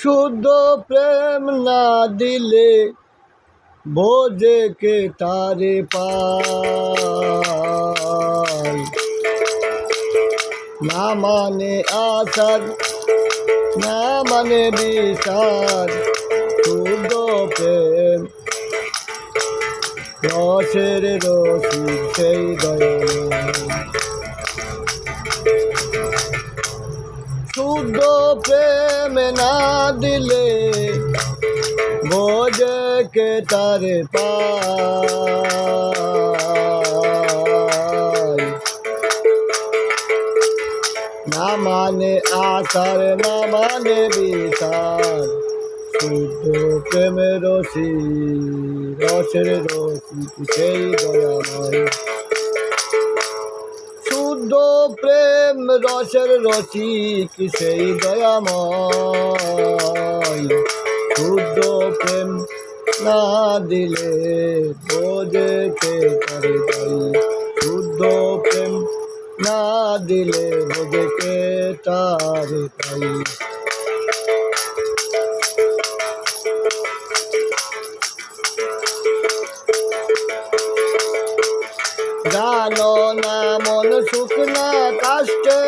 শুদ্ধ প্রেম না দিলে বোঝে কে তারে পায়। না মানে আচার না মানে বিচার, শুদ্ধ প্রেম রসের রসিক সেই দয়াময়। শুদ্ধ প্রেম না দিলে বোঝে কে তারে পায়। না মানে আচার না মানে বিচার, শুদ্ধ প্রেমের রসি রসের রসিক সেই দয়াময়। শুদ্ধ প্রেম রসের রসিক সেই দয়াময়। শুদ্ধ প্রেম না দিলে বোঝে কে তারে পায়। শুদ্ধ প্রেম না দিলে বোঝে কে তারে পায়। জানো না মন সুখ না কাষ্টে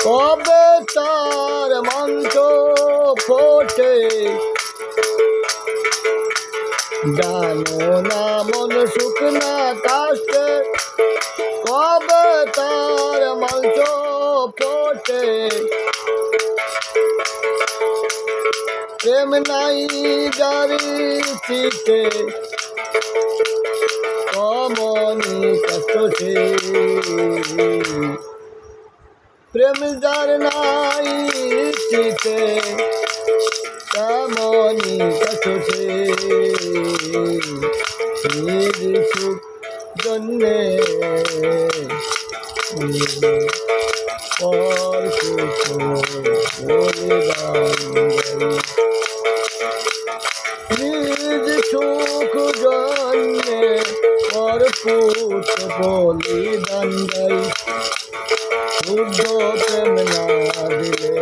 কবে তার মঞ্চ ফোটে। জানো না মন সুখ না কাষ্টে কবে তার মঞ্চ ফোটে। প্রেম নাই জারি চিতে কমনি কষ্ট সে। প্রেম যার নাই চিতে কমনি কষ্ট সে। নিজ সুখ জন্যে পর সুখ বলিদান দেয়। নিজ সুখ জন্যে পর পুত বলিদান দেয়। শুদ্ধ প্রেম না দিলে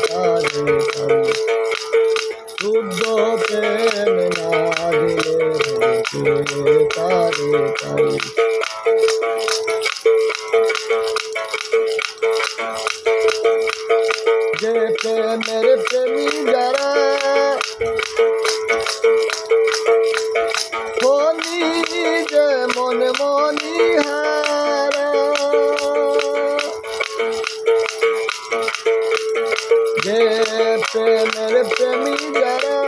তারে পায়। শুদ্ধ প্রেম না দিলে তারে পায়। যে প্রেমের প্রেমী যারা মনি যে মনে মনিহারা। যে প্রেমের প্রেমী যারা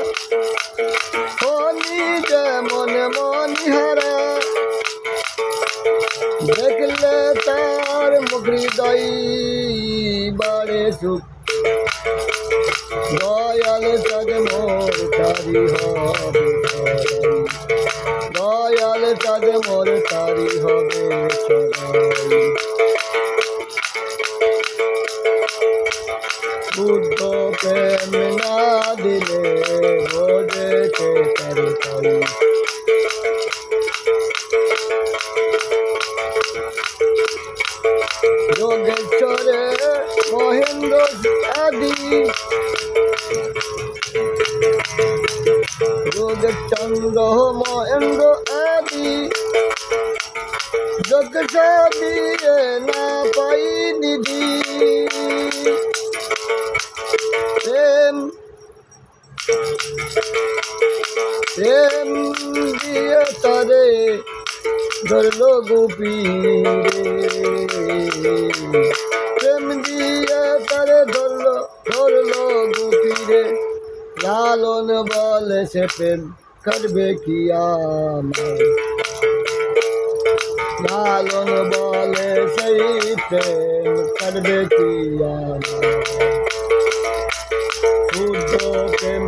মনি যে মনে মনিহারা। দেখলে তার মুখ হৃদয় বাড়ে সুখ। দয়াল সাজ মোর তারি হবে সদাই। দয়াল সাজ মোর তারি হবে সদাই। শুদ্ধ প্রেম না দিলে বোঝে কে তারে পায়। যোগেশ্বরে মহেন্দ্র আদি যোগচন্দ্র মহেন্দ্র আদি যোগ দিয়ে না পাই নিধি। প্রেম প্রেম দিয়ে তারে ধরল গোপীরে। প্রেম দিয়ে তারে ধরল গোপীরে। লালন বলে সে প্রেম করবে কি আমার। লালন বলে সেই প্রেম করবে কি আমার। শুদ্ধ প্রেম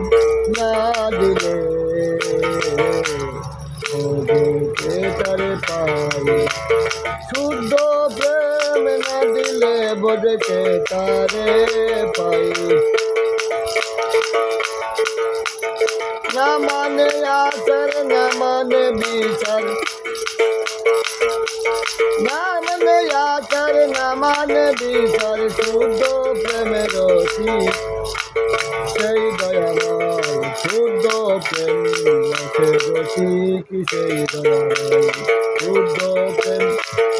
না দিলে বোঝে তারে পায়। শুদ্ধ প্রেম না দিলে বোঝে তারে পায়। না মানে আচার না মানে বিচার, না মানে আচার না মানে বিচার, শুদ্ধ প্রেম সেই দয়াময় শুদ্ধ প্রেম রসে রসিক সেই দয়াময় শুদ্ধ প্রেম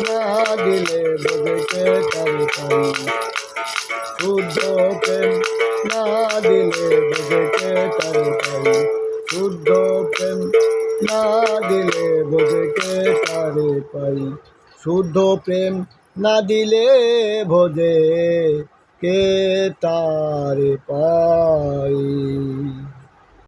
না দিলে বোঝে কে তারে পাই শুদ্ধ প্রেম না দিলে বোঝে কে তারে পাই শুদ্ধ প্রেম না দিলে বোঝে কে তারে পাই শুদ্ধ প্রেম না দিলে ভোজে কে তারে পাই।